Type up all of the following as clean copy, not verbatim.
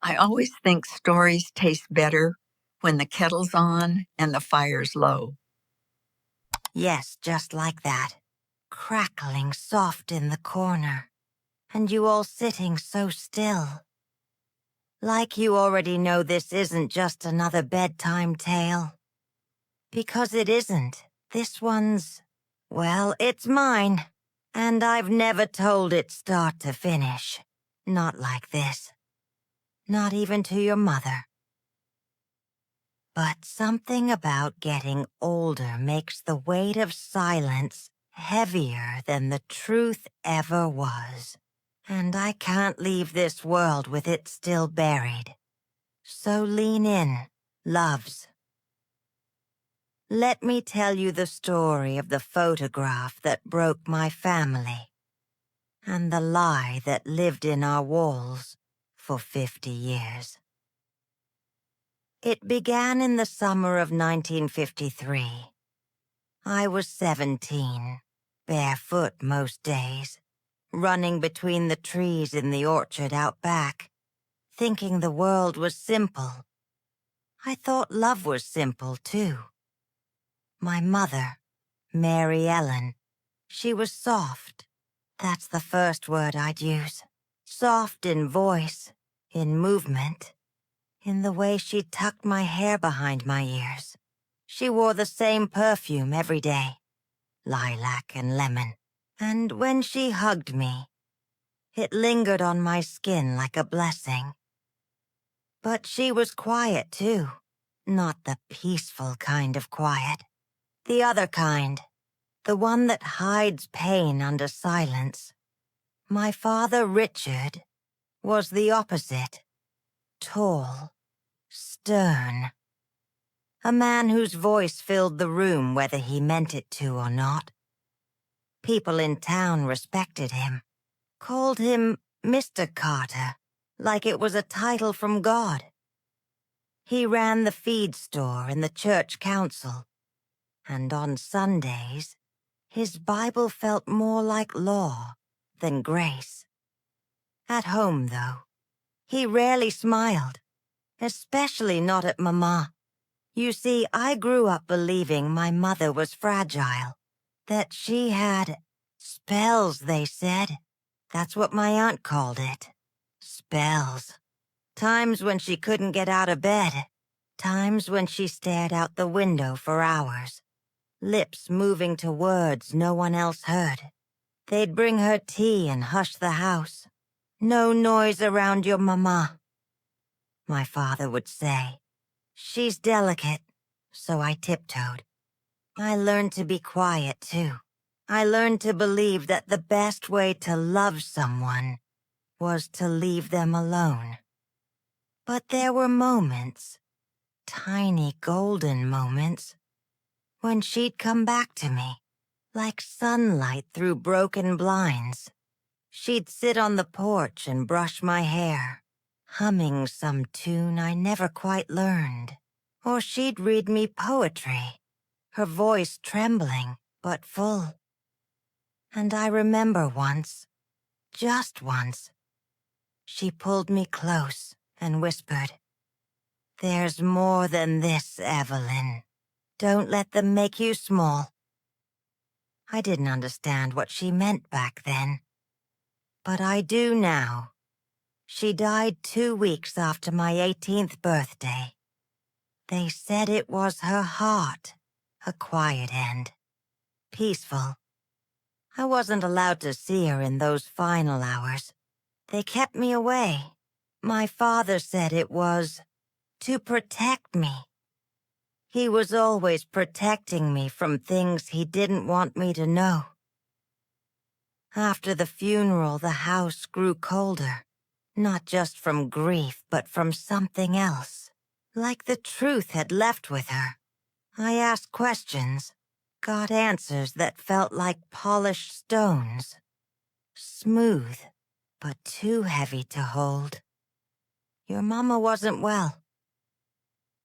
I always think stories taste better when the kettle's on and the fire's low. Yes, just like that. Crackling soft in the corner. And you all sitting so still. Like you already know this isn't just another bedtime tale. Because it isn't. This one's, well, it's mine. And I've never told it start to finish. Not like this. Not even to your mother. But something about getting older makes the weight of silence heavier than the truth ever was. And I can't leave this world with it still buried. So lean in, loves. Let me tell you the story of the photograph that broke my family, and the lie that lived in our walls for 50 years. It began in the summer of 1953. I was 17, barefoot most days, running between the trees in the orchard out back, thinking the world was simple. I thought love was simple, too. My mother, Mary Ellen, she was soft. That's the first word I'd use. Soft in voice, in movement, in the way she tucked my hair behind my ears. She wore the same perfume every day, lilac and lemon. And when she hugged me, it lingered on my skin like a blessing. But she was quiet, too. Not the peaceful kind of quiet. The other kind. The one that hides pain under silence. My father, Richard, was the opposite. Tall, stern. A man whose voice filled the room whether he meant it to or not. People in town respected him. Called him Mr. Carter, like it was a title from God. He ran the feed store in the church council, and on Sundays, his Bible felt more like law than grace. At home, though, he rarely smiled, especially not at Mama. You see, I grew up believing my mother was fragile, that she had spells, they said. That's what my aunt called it. Spells. Times when she couldn't get out of bed. Times when she stared out the window for hours. Lips moving to words no one else heard. They'd bring her tea and hush the house. No noise around your mama. My father would say, she's delicate, so I tiptoed. I learned to be quiet, too. I learned to believe that the best way to love someone was to leave them alone. But there were moments, tiny golden moments, when she'd come back to me, like sunlight through broken blinds. She'd sit on the porch and brush my hair, humming some tune I never quite learned. Or she'd read me poetry, her voice trembling but full. And I remember once, just once, she pulled me close and whispered, "There's more than this, Evelyn. Don't let them make you small." I didn't understand what she meant back then. But I do now. She died 2 weeks after my 18th birthday. They said it was her heart, a quiet end. Peaceful. I wasn't allowed to see her in those final hours. They kept me away. My father said it was to protect me. He was always protecting me from things he didn't want me to know. After the funeral, the house grew colder, not just from grief, but from something else, like the truth had left with her. I asked questions, got answers that felt like polished stones, smooth, but too heavy to hold. Your mama wasn't well.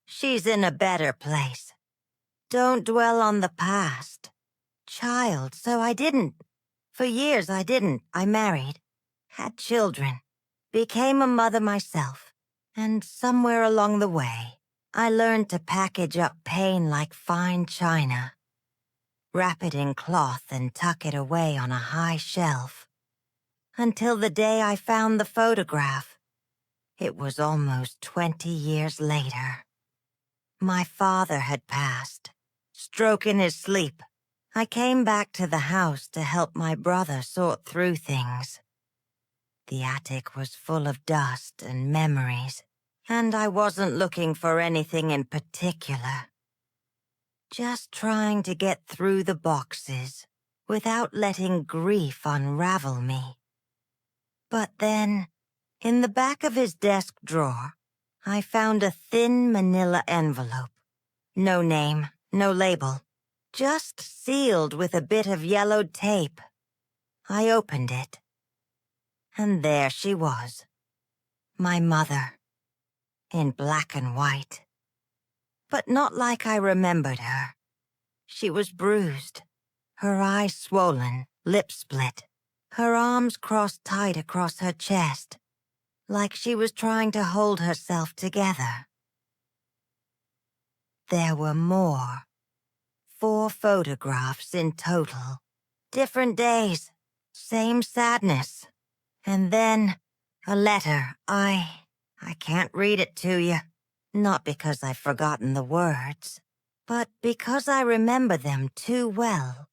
She's in a better place. Don't dwell on the past. Child, so I didn't. For years I didn't. I married, had children, became a mother myself, And somewhere along the way, I learned to package up pain like fine china, wrap it in cloth and tuck it away on a high shelf. Until the day I found the photograph. It was almost 20 years later. My father had passed, stroke in his sleep. I came back to the house to help my brother sort through things. The attic was full of dust and memories, and I wasn't looking for anything in particular. Just trying to get through the boxes without letting grief unravel me. But then, in the back of his desk drawer, I found a thin manila envelope. No name, no label, just sealed with a bit of yellowed tape. I opened it, and there she was, my mother, in black and white. But not like I remembered her. She was bruised, her eyes swollen, lips split, her arms crossed tight across her chest, like she was trying to hold herself together. There were more. 4 photographs in total. Different days, same sadness. And then a letter. I can't read it to you. Not because I've forgotten the words, but because I remember them too well.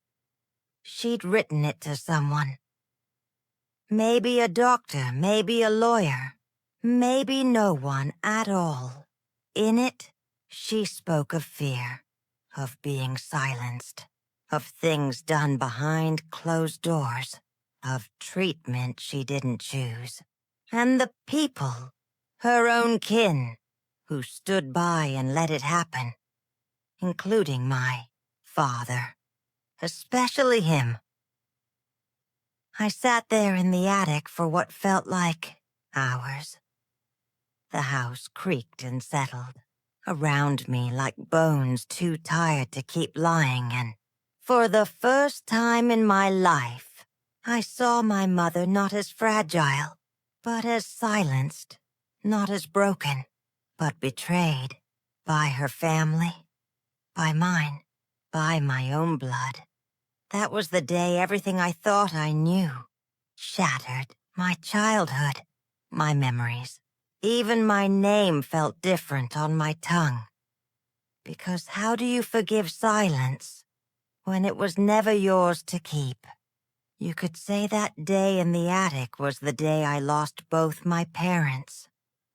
She'd written it to someone. Maybe a doctor, maybe a lawyer, maybe no one at all. In it, she spoke of fear, of being silenced, of things done behind closed doors, of treatment she didn't choose, and the people, her own kin, who stood by and let it happen, including my father, especially him. I sat there in the attic for what felt like hours. The house creaked and settled around me like bones too tired to keep lying, and for the first time in my life, I saw my mother not as fragile, but as silenced, not as broken, but betrayed by her family, by mine, by my own blood. That was the day everything I thought I knew shattered. My childhood, my memories. Even my name felt different on my tongue. Because how do you forgive silence when it was never yours to keep? You could say that day in the attic was the day I lost both my parents.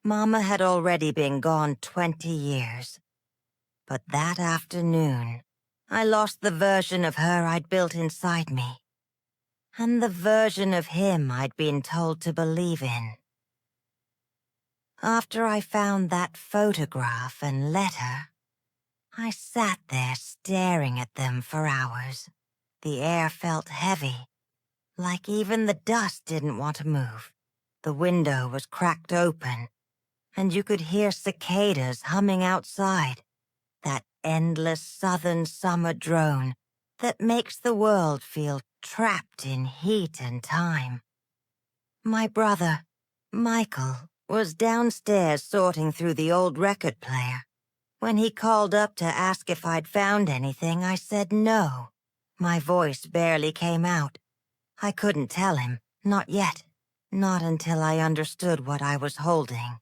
Mama had already been gone 20 years. But that afternoon, I lost the version of her I'd built inside me, and the version of him I'd been told to believe in. After I found that photograph and letter, I sat there staring at them for hours. The air felt heavy, like even the dust didn't want to move. The window was cracked open, and you could hear cicadas humming outside. That endless southern summer drone that makes the world feel trapped in heat and time. My brother, Michael, was downstairs sorting through the old record player. When he called up to ask if I'd found anything, I said no. My voice barely came out. I couldn't tell him, not yet, not until I understood what I was holding.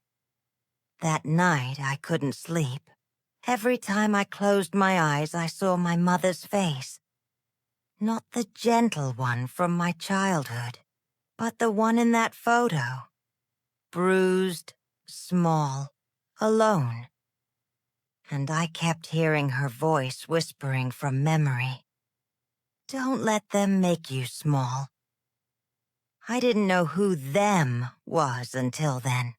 That night, I couldn't sleep. Every time I closed my eyes, I saw my mother's face. Not the gentle one from my childhood, but the one in that photo. Bruised, small, alone. And I kept hearing her voice whispering from memory. Don't let them make you small. I didn't know who them was until then.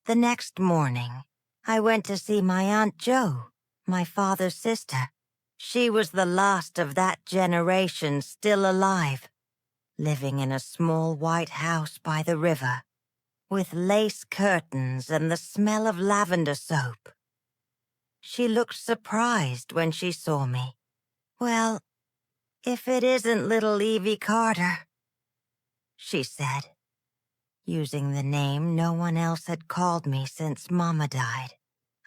The next morning, I went to see my Aunt Jo, my father's sister. She was the last of that generation still alive, living in a small white house by the river, with lace curtains and the smell of lavender soap. She looked surprised when she saw me. Well, if it isn't little Evie Carter, she said. using the name no one else had called me since Mama died.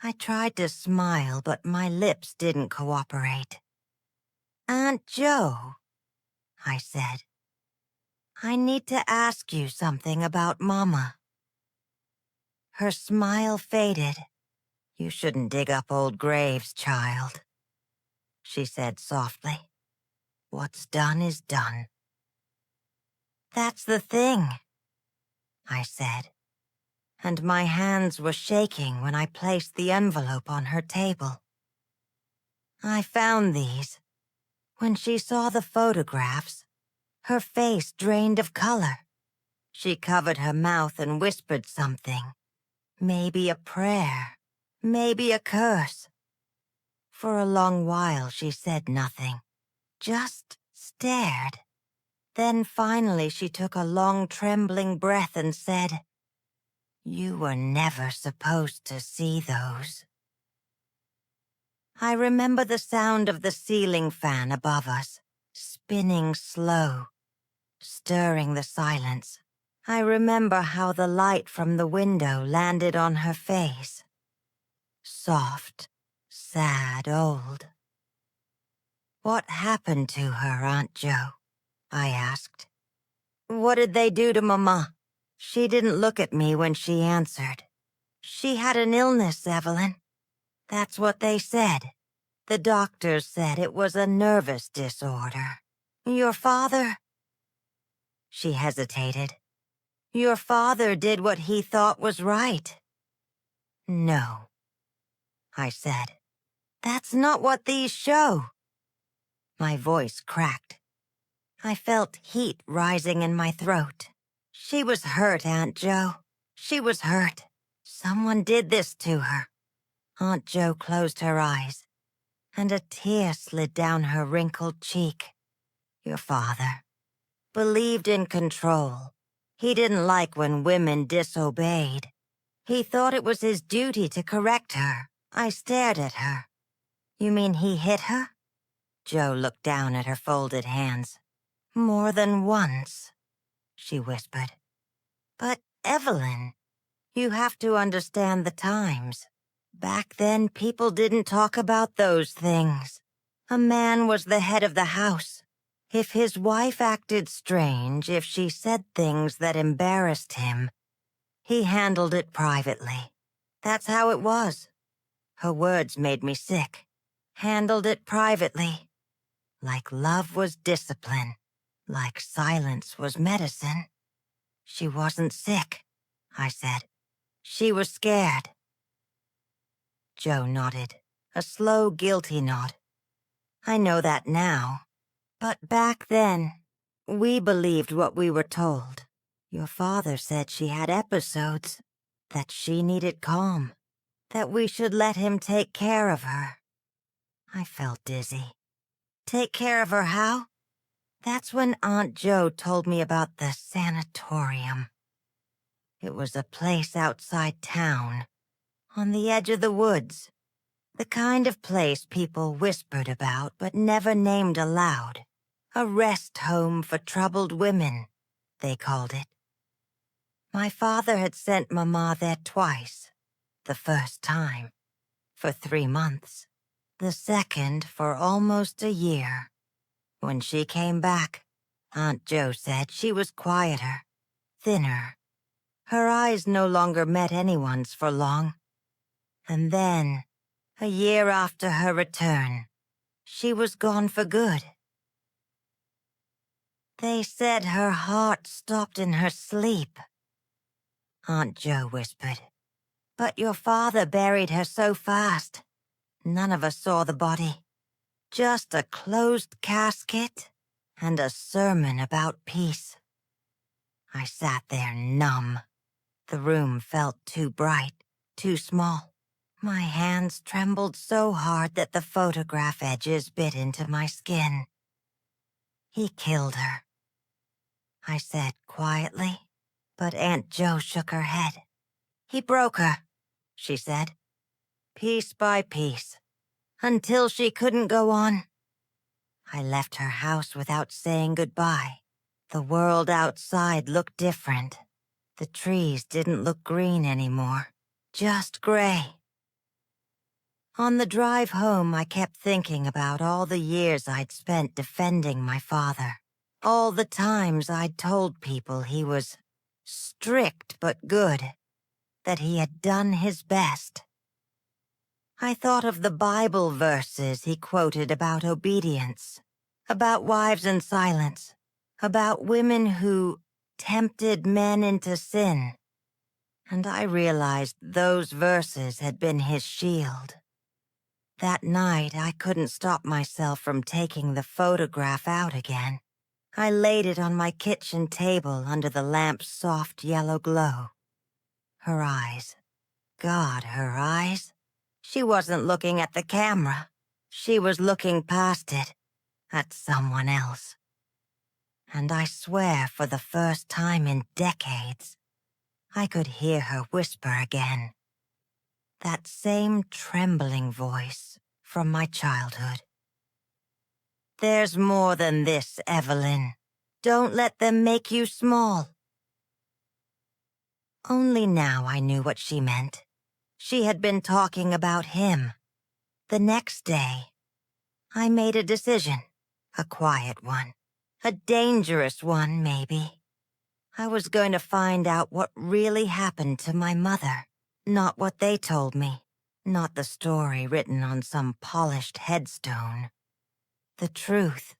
I tried to smile, but my lips didn't cooperate. "Aunt Jo," I said, "I need to ask you something about Mama." Her smile faded. "You shouldn't dig up old graves, child," she said softly. "What's done is done." "That's the thing," I said, and my hands were shaking when I placed the envelope on her table. "I found these." When she saw the photographs, her face drained of color. She covered her mouth and whispered something. Maybe a prayer, maybe a curse. For a long while she said nothing, just stared. Then finally she took a long trembling breath and said, "You were never supposed to see those." I remember the sound of the ceiling fan above us, spinning slow, stirring the silence. I remember how the light from the window landed on her face. Soft, sad, old. "What happened to her, Aunt Jo?" I asked. "What did they do to Mama?" She didn't look at me when she answered. "She had an illness, Evelyn. That's what they said. The doctors said it was a nervous disorder. Your father—" She hesitated. "Your father did what he thought was right." "No," I said. "That's not what these show." My voice cracked. I felt heat rising in my throat. "She was hurt, Aunt Jo. She was hurt. Someone did this to her." Aunt Jo closed her eyes, and a tear slid down her wrinkled cheek. "Your father believed in control. He didn't like when women disobeyed. He thought it was his duty to correct her." I stared at her. "You mean he hit her?" Jo looked down at her folded hands. "More than once," she whispered. "But, Evelyn, you have to understand the times. Back then, people didn't talk about those things. A man was the head of the house. If his wife acted strange, if she said things that embarrassed him, he handled it privately. That's how it was." Her words made me sick. "Handled it privately. Like love was discipline. Like silence was medicine." "She wasn't sick," I said. "She was scared." Jo nodded, a slow, guilty nod. "I know that now. But back then, we believed what we were told. Your father said she had episodes, that she needed calm, that we should let him take care of her." I felt dizzy. "Take care of her how?" That's when Aunt Jo told me about the sanatorium. It was a place outside town, on the edge of the woods. The kind of place people whispered about but never named aloud. A rest home for troubled women, they called it. My father had sent Mama there twice. The first time, for 3 months. The second for almost a year. When she came back, Aunt Jo said she was quieter, thinner. Her eyes no longer met anyone's for long. And then, a year after her return, she was gone for good. They said her heart stopped in her sleep, Aunt Jo whispered. "But your father buried her so fast. None of us saw the body. Just a closed casket and a sermon about peace." I sat there numb. The room felt too bright, too small. My hands trembled so hard that the photograph edges bit into my skin. "He killed her," I said quietly, but Aunt Jo shook her head. "He broke her," she said, "piece by piece, until she couldn't go on." I left her house without saying goodbye. The world outside looked different. The trees didn't look green anymore, just gray. On the drive home, I kept thinking about all the years I'd spent defending my father. All the times I'd told people he was strict but good, that he had done his best. I thought of the Bible verses he quoted about obedience, about wives in silence, about women who tempted men into sin, and I realized those verses had been his shield. That night, I couldn't stop myself from taking the photograph out again. I laid it on my kitchen table under the lamp's soft yellow glow. Her eyes. God, her eyes. She wasn't looking at the camera. She was looking past it, at someone else. And I swear for the first time in decades, I could hear her whisper again. That same trembling voice from my childhood. There's more than this, Evelyn. Don't let them make you small. Only now I knew what she meant. She had been talking about him. The next day, I made a decision. A quiet one. A dangerous one, maybe. I was going to find out what really happened to my mother. Not what they told me. Not the story written on some polished headstone. The truth.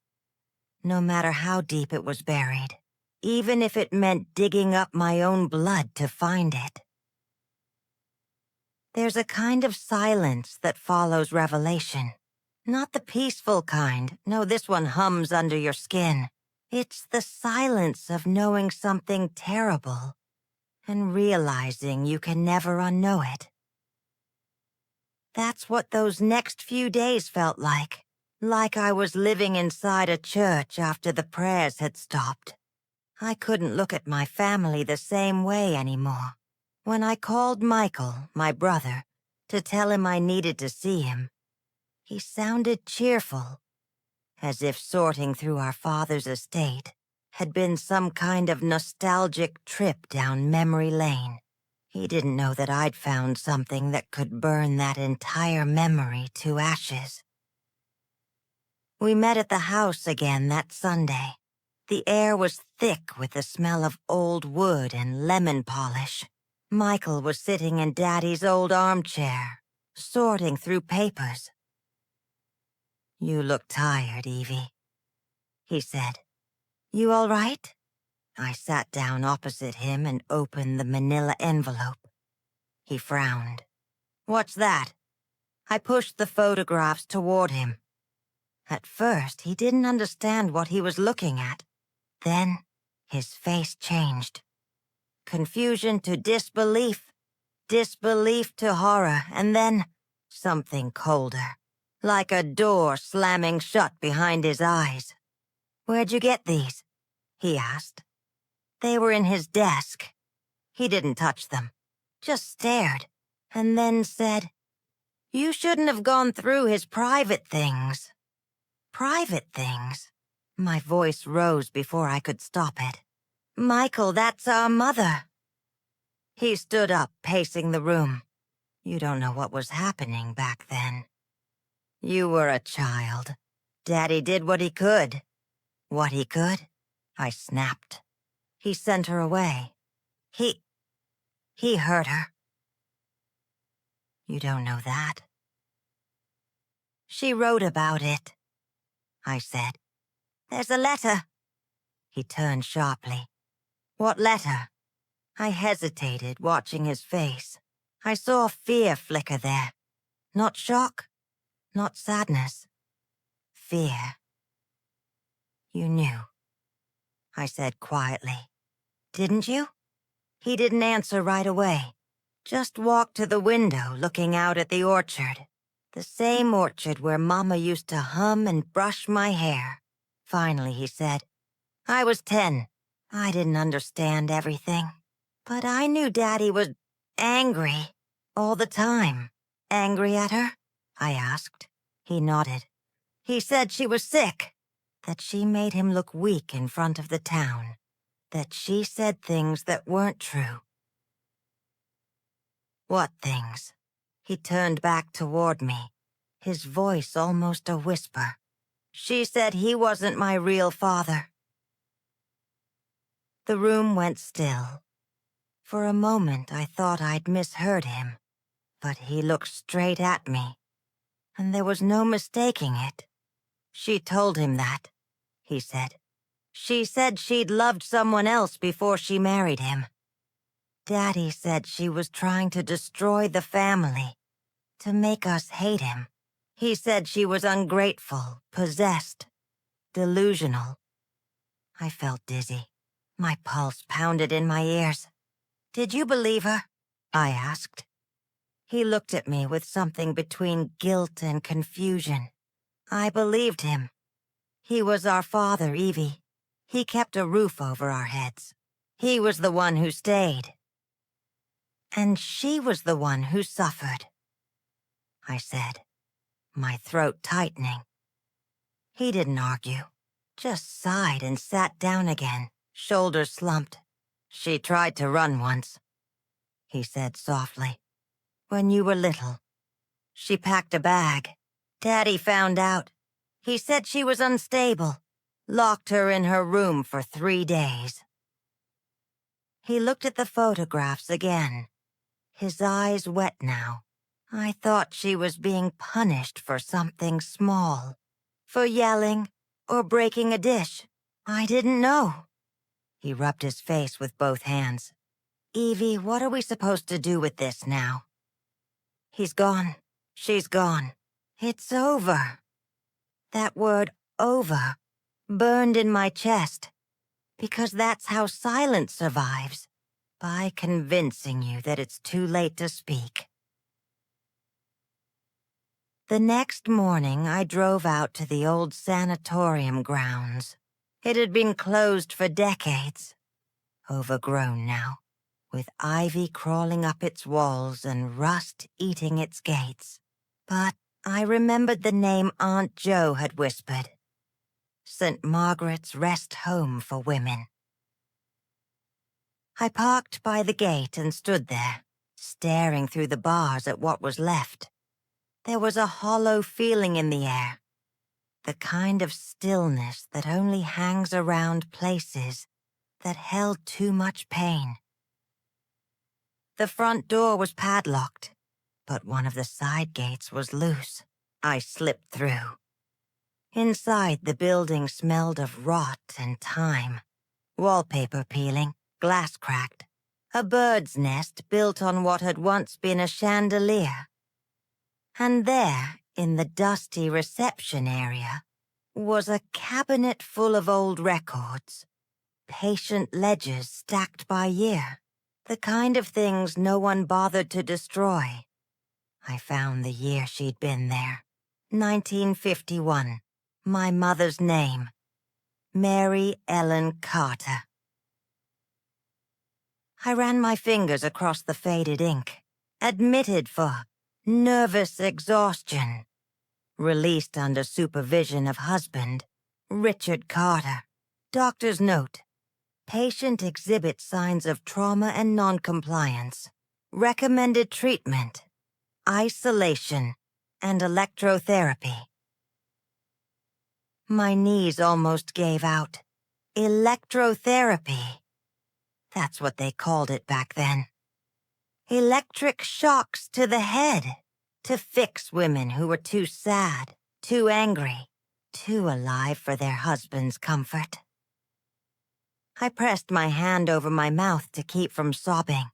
No matter how deep it was buried. Even if it meant digging up my own blood to find it. There's a kind of silence that follows revelation. Not the peaceful kind. No, this one hums under your skin. It's the silence of knowing something terrible and realizing you can never unknow it. That's what those next few days felt like. Like I was living inside a church after the prayers had stopped. I couldn't look at my family the same way anymore. When I called Michael, my brother, to tell him I needed to see him, he sounded cheerful, as if sorting through our father's estate had been some kind of nostalgic trip down memory lane. He didn't know that I'd found something that could burn that entire memory to ashes. We met at the house again that Sunday. The air was thick with the smell of old wood and lemon polish. Michael was sitting in Daddy's old armchair, sorting through papers. "You look tired, Evie," he said. "You all right?" I sat down opposite him and opened the manila envelope. He frowned. "What's that?" I pushed the photographs toward him. At first, he didn't understand what he was looking at. Then, his face changed. Confusion to disbelief, disbelief to horror, and then something colder, like a door slamming shut behind his eyes. "Where'd you get these?" he asked. They were in his desk. He didn't touch them, just stared, and then said, "You shouldn't have gone through his private things." Private things? My voice rose before I could stop it. "Michael, that's our mother." He stood up, pacing the room. "You don't know what was happening back then. You were a child. Daddy did what he could." "What he could?" I snapped. "He sent her away. He hurt her." "You don't know that." "She wrote about it," I said. "There's a letter." He turned sharply. "What letter?" I hesitated, watching his face. I saw fear flicker there. Not shock, not sadness. Fear. "You knew," I said quietly. "Didn't you?" He didn't answer right away. Just walked to the window, looking out at the orchard. The same orchard where Mama used to hum and brush my hair. Finally, he said, "I was 10. I didn't understand everything. But I knew Daddy was angry all the time." "Angry at her?" I asked. He nodded. "He said she was sick, that she made him look weak in front of the town, that she said things that weren't true. What things? He turned back toward me, his voice almost a whisper. She said he wasn't my real father. The room went still. For a moment I thought I'd misheard him, but he looked straight at me, and there was no mistaking it. She told him that, he said. She said she'd loved someone else before she married him. Daddy said she was trying to destroy the family, to make us hate him. He said she was ungrateful, possessed, delusional. I felt dizzy. My pulse pounded in my ears. Did you believe her? I asked. He looked at me with something between guilt and confusion. I believed him. He was our father, Evie. He kept a roof over our heads. He was the one who stayed. And she was the one who suffered, I said, my throat tightening. He didn't argue, just sighed and sat down again, shoulders slumped. She tried to run once, he said softly. When you were little. She packed a bag. Daddy found out. He said she was unstable. Locked her in her room for 3 days. He looked at the photographs again, his eyes wet now. I thought she was being punished for something small, for yelling or breaking a dish. I didn't know. He rubbed his face with both hands. Evie, what are we supposed to do with this now? He's gone. She's gone. It's over. That word, over, burned in my chest, because that's how silence survives, by convincing you that it's too late to speak. The next morning, I drove out to the old sanatorium grounds. It had been closed for decades, overgrown now, with ivy crawling up its walls and rust eating its gates. But I remembered the name Aunt Jo had whispered. St. Margaret's Rest Home for Women. I parked by the gate and stood there, staring through the bars at what was left. There was a hollow feeling in the air, the kind of stillness that only hangs around places that held too much pain. The front door was padlocked, but one of the side gates was loose. I slipped through. Inside, the building smelled of rot and time. Wallpaper peeling, glass cracked. A bird's nest built on what had once been a chandelier. And there, in the dusty reception area, was a cabinet full of old records. Patient ledgers stacked by year. The kind of things no one bothered to destroy. I found the year she'd been there. 1951. My mother's name. Mary Ellen Carter. I ran my fingers across the faded ink. Admitted for nervous exhaustion. Released under supervision of husband, Richard Carter. Doctor's note. Patient exhibits signs of trauma and noncompliance. Recommended treatment. Isolation and electrotherapy. My knees almost gave out. Electrotherapy. That's what they called it back then. Electric shocks to the head to fix women who were too sad, too angry, too alive for their husband's comfort. I pressed my hand over my mouth to keep from sobbing.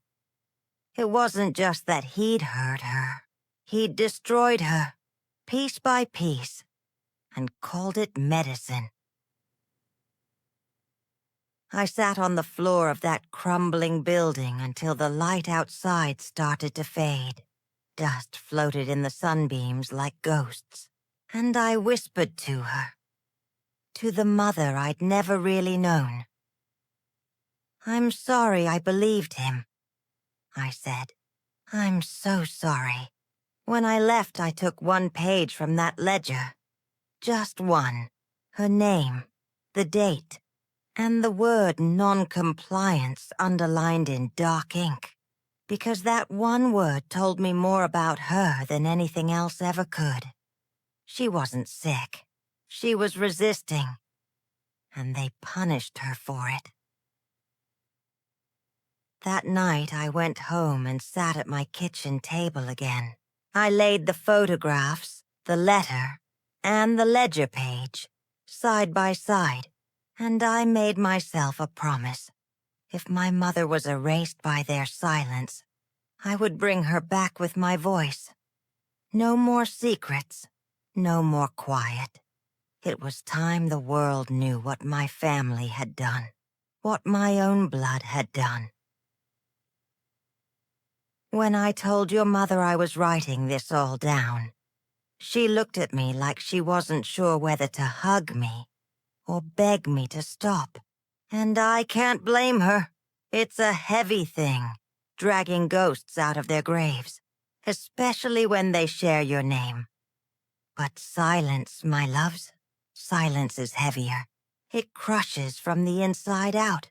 It wasn't just that he'd hurt her. He'd destroyed her, piece by piece, and called it medicine. I sat on the floor of that crumbling building until the light outside started to fade. Dust floated in the sunbeams like ghosts, and I whispered to her, to the mother I'd never really known. I'm sorry I believed him, I said. I'm so sorry. When I left, I took 1 page from that ledger. Just one. Her name, the date, and the word non-compliance underlined in dark ink, because that one word told me more about her than anything else ever could. She wasn't sick. She was resisting, and they punished her for it. That night, I went home and sat at my kitchen table again. I laid the photographs, the letter, and the ledger page side by side, and I made myself a promise. If my mother was erased by their silence, I would bring her back with my voice. No more secrets, no more quiet. It was time the world knew what my family had done, what my own blood had done. When I told your mother I was writing this all down, she looked at me like she wasn't sure whether to hug me or beg me to stop. And I can't blame her. It's a heavy thing, dragging ghosts out of their graves, especially when they share your name. But silence, my loves, silence is heavier. It crushes from the inside out.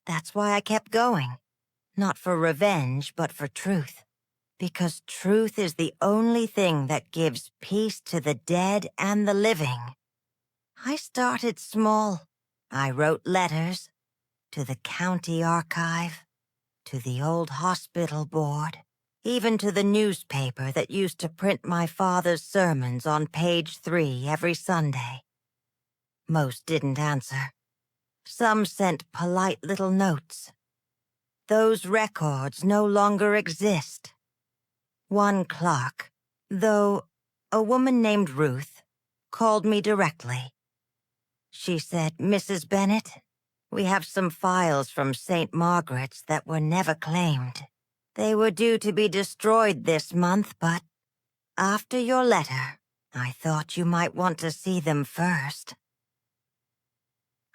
That's why I kept going. Not for revenge, but for truth. Because truth is the only thing that gives peace to the dead and the living. I started small. I wrote letters to the county archive, to the old hospital board, even to the newspaper that used to print my father's sermons on page 3 every Sunday. Most didn't answer. Some sent polite little notes. Those records no longer exist. One clerk, though a woman named Ruth, called me directly. She said, "Mrs. Bennett, we have some files from St. Margaret's that were never claimed. They were due to be destroyed this month, but after your letter, I thought you might want to see them first."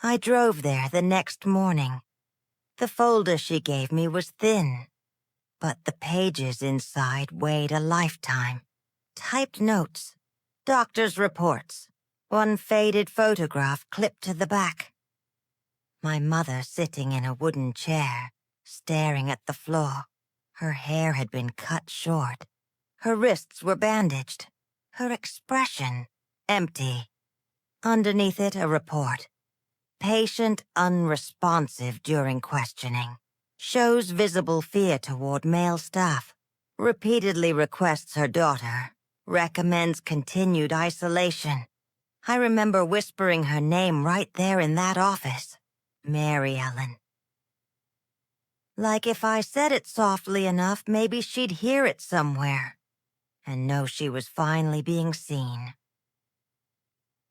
I drove there the next morning. The folder she gave me was thin, but the pages inside weighed a lifetime. Typed notes, doctor's reports, one faded photograph clipped to the back. My mother sitting in a wooden chair, staring at the floor. Her hair had been cut short. Her wrists were bandaged. Her expression empty. Underneath it, a report. Patient unresponsive during questioning. Shows visible fear toward male staff. Repeatedly requests her daughter. Recommends continued isolation. I remember whispering her name right there in that office. Mary Ellen. Like if I said it softly enough, maybe she'd hear it somewhere and know she was finally being seen.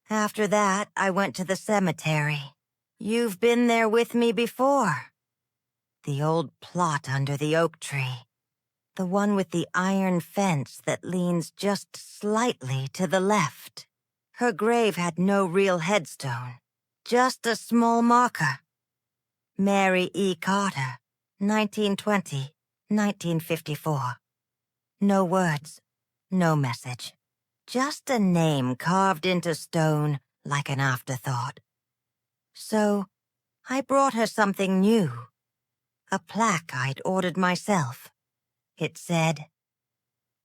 After that, I went to the cemetery. You've been there with me before. The old plot under the oak tree. The one with the iron fence that leans just slightly to the left. Her grave had no real headstone, just a small marker. Mary E. Carter, 1920, 1954. No words, no message. Just a name carved into stone like an afterthought. So, I brought her something new. A plaque I'd ordered myself. It said,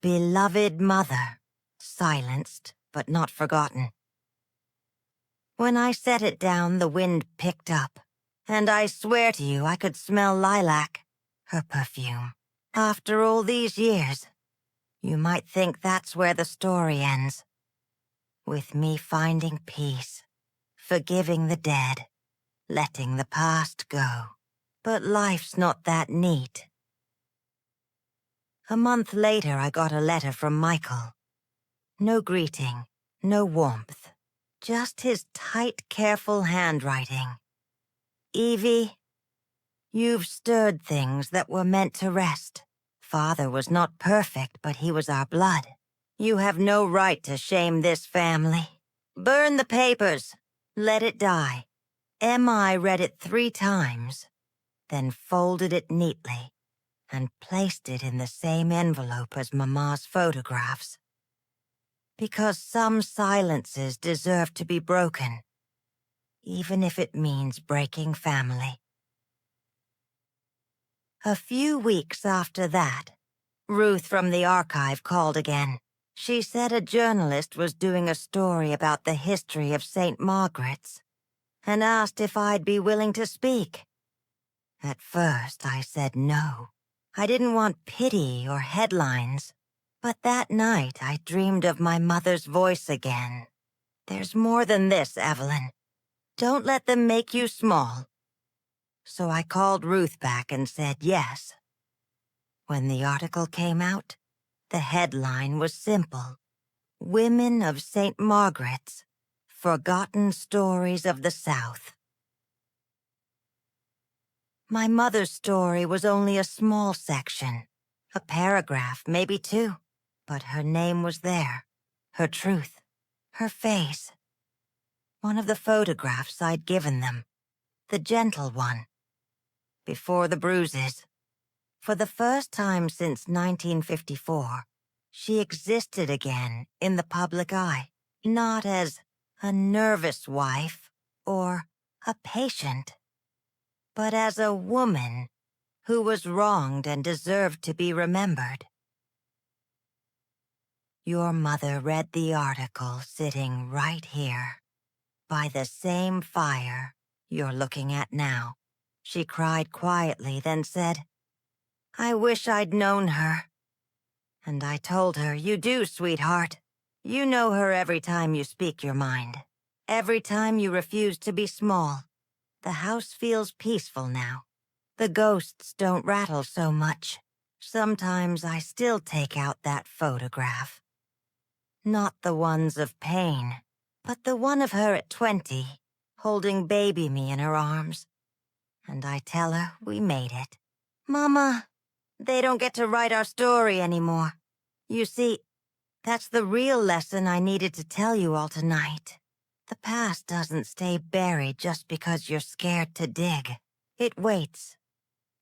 "Beloved Mother, silenced but not forgotten." When I set it down, the wind picked up, and I swear to you I could smell lilac, her perfume. After all these years, you might think that's where the story ends. With me finding peace, forgiving the dead, letting the past go. But life's not that neat. A month later, I got a letter from Michael. No greeting, no warmth, just his tight, careful handwriting. "Evie, you've stirred things that were meant to rest. Father was not perfect, but he was our blood. You have no right to shame this family. Burn the papers. Let it die." M.I. read it 3 times, then folded it neatly and placed it in the same envelope as Mama's photographs. Because some silences deserve to be broken, even if it means breaking family. A few weeks after that, Ruth from the archive called again. She said a journalist was doing a story about the history of St. Margaret's and asked if I'd be willing to speak. At first, I said no. I didn't want pity or headlines. But that night, I dreamed of my mother's voice again. There's more than this, Evelyn. Don't let them make you small. So I called Ruth back and said yes. When the article came out, the headline was simple. Women of St. Margaret's, Forgotten Stories of the South. My mother's story was only a small section, a paragraph, maybe two, but her name was there, her truth, her face. One of the photographs I'd given them, the gentle one, before the bruises. For the first time since 1954, she existed again in the public eye, not as a nervous wife or a patient, but as a woman who was wronged and deserved to be remembered. Your mother read the article sitting right here, by the same fire you're looking at now. She cried quietly, then said, "I wish I'd known her." And I told her, "You do, sweetheart. You know her every time you speak your mind. Every time you refuse to be small. The house feels peaceful now. The ghosts don't rattle so much. Sometimes I still take out that photograph. Not the ones of pain, but the one of her at 20, holding baby me in her arms. And I tell her we made it. Mama, they don't get to write our story anymore. You see, that's the real lesson I needed to tell you all tonight. The past doesn't stay buried just because you're scared to dig. It waits.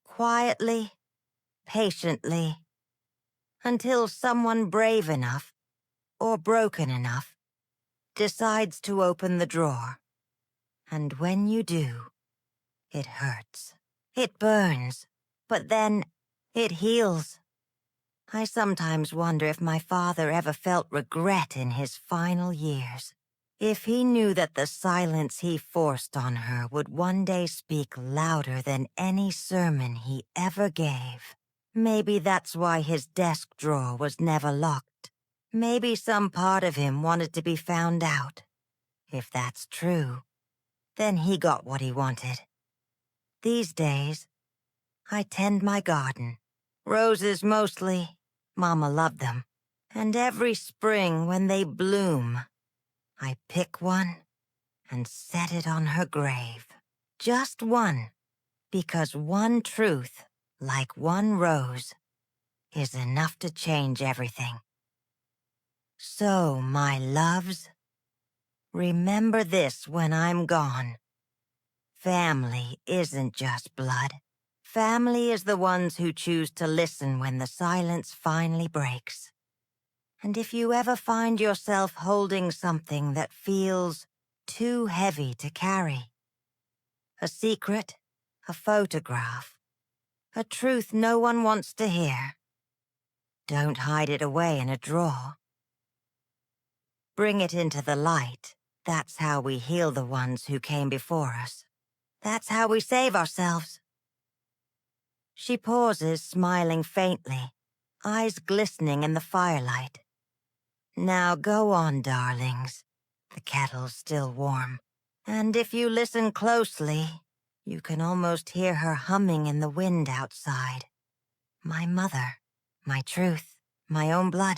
Quietly, patiently, until someone brave enough, or broken enough, decides to open the drawer. And when you do, it hurts. It burns. But then, it heals. I sometimes wonder if my father ever felt regret in his final years. If he knew that the silence he forced on her would one day speak louder than any sermon he ever gave. Maybe that's why his desk drawer was never locked. Maybe some part of him wanted to be found out. If that's true, then he got what he wanted. These days, I tend my garden. Roses mostly. Mama loved them. And every spring when they bloom, I pick one and set it on her grave. Just one, because one truth, like one rose, is enough to change everything. So, my loves, remember this when I'm gone. Family isn't just blood. Family is the ones who choose to listen when the silence finally breaks. And if you ever find yourself holding something that feels too heavy to carry, a secret, a photograph, a truth no one wants to hear, don't hide it away in a drawer. Bring it into the light. That's how we heal the ones who came before us. That's how we save ourselves. She pauses, smiling faintly, eyes glistening in the firelight. Now go on, darlings. The kettle's still warm. And if you listen closely, you can almost hear her humming in the wind outside. My mother, my truth, my own blood.